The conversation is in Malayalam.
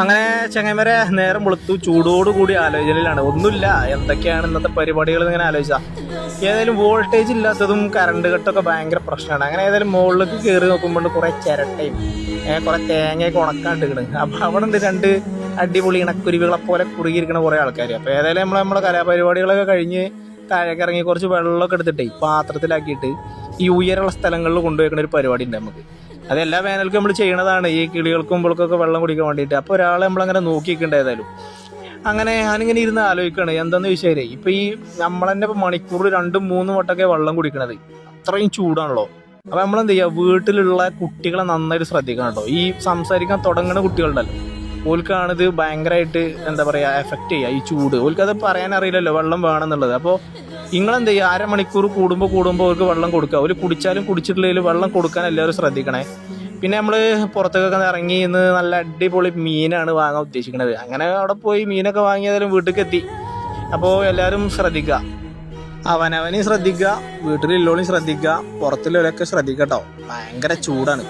അങ്ങനെ ചങ്ങന്മാരെ നേരം വെളുത്തു, ചൂടോടുകൂടി ആലോചനയിലാണ്. ഒന്നുമില്ല, എന്തൊക്കെയാണ് ഇന്നത്തെ പരിപാടികൾ ഇങ്ങനെ ആലോചിച്ചാ. ഏതായാലും വോൾട്ടേജ് ഇല്ലാത്തതും കറണ്ട് കട്ടൊക്കെ ഭയങ്കര പ്രശ്നമാണ്. അങ്ങനെ ഏതായാലും മുകളിലേക്ക് കയറി നോക്കുമ്പോൾ കുറെ ചിരട്ടയും കുറെ തേങ്ങയൊക്കെ ഉണക്കാണ്ടിരിക്കണ്. അപ്പൊ അവിടെ ഉണ്ട് രണ്ട് അടിപൊളി ഇണക്കുരുവികളെ പോലെ കുറുകിയിരിക്കണ കുറെ ആൾക്കാർ. അപ്പൊ ഏതായാലും നമ്മളെ കലാപരിപാടികളൊക്കെ കഴിഞ്ഞ് താഴേക്ക് ഇറങ്ങി കുറച്ച് വെള്ളമൊക്കെ എടുത്തിട്ടേ പാത്രത്തിലാക്കിയിട്ട് ഈ ഉയരമുള്ള സ്ഥലങ്ങളിൽ കൊണ്ടുപോയിക്കുന്ന ഒരു പരിപാടി ഉണ്ട് നമുക്ക്. അത് എല്ലാ വേനൽക്കും നമ്മൾ ചെയ്യണതാണ്, ഈ കിളികൾക്കും മുമ്പൾക്കൊക്കെ വെള്ളം കുടിക്കാൻ വേണ്ടിയിട്ട്. അപ്പോൾ ഒരാളെ നമ്മളങ്ങനെ നോക്കിയിട്ടുണ്ട്. ഏതായാലും അങ്ങനെ ഞാനിങ്ങനെ ഇരുന്ന് ആലോചിക്കുകയാണ് എന്താന്ന് ചോദിച്ചാലേ, ഇപ്പൊ ഈ നമ്മളെന്നെ ഇപ്പൊ മണിക്കൂറിൽ 2-3 വട്ടമൊക്കെ വെള്ളം കുടിക്കണത്. അത്രയും ചൂടാണല്ലോ. അപ്പൊ നമ്മളെന്ത് ചെയ്യുക, വീട്ടിലുള്ള കുട്ടികളെ നന്നായിട്ട് ശ്രദ്ധിക്കണം കേട്ടോ. ഈ സംസാരിക്കാൻ തുടങ്ങുന്ന കുട്ടികളുണ്ടല്ലോ, ഓൽക്കാണിത് ഭയങ്കരമായിട്ട് എന്താ പറയാ എഫക്ട് ചെയ്യുക ഈ ചൂട്. ഓൽക്കത് പറയാൻ അറിയില്ലല്ലോ വെള്ളം വേണമെന്നുള്ളത്. അപ്പോൾ നിങ്ങളെന്ത് ചെയ്യുക, അരമണിക്കൂർ കൂടുമ്പോൾ അവർക്ക് വെള്ളം കൊടുക്കുക. അവർ കുടിച്ചാലും കുടിച്ചിട്ടില്ലെങ്കിലും വെള്ളം കൊടുക്കാൻ എല്ലാവരും ശ്രദ്ധിക്കണേ. പിന്നെ നമ്മൾ പുറത്തേക്കൊക്കെ ഇറങ്ങി ഇന്ന് നല്ല അടിപൊളി മീനാണ് വാങ്ങാൻ ഉദ്ദേശിക്കുന്നത്. അങ്ങനെ അവിടെ പോയി മീനൊക്കെ വാങ്ങിയതായാലും വീട്ടിലേക്ക് എത്തി. അപ്പോൾ എല്ലാവരും ശ്രദ്ധിക്കുക, അവനവനെയും ശ്രദ്ധിക്കുക, വീട്ടിലുള്ളവരെയും ശ്രദ്ധിക്കുക, പുറത്തുള്ളവരൊക്കെ ശ്രദ്ധിക്കട്ടോ. ഭയങ്കര ചൂടാണ്.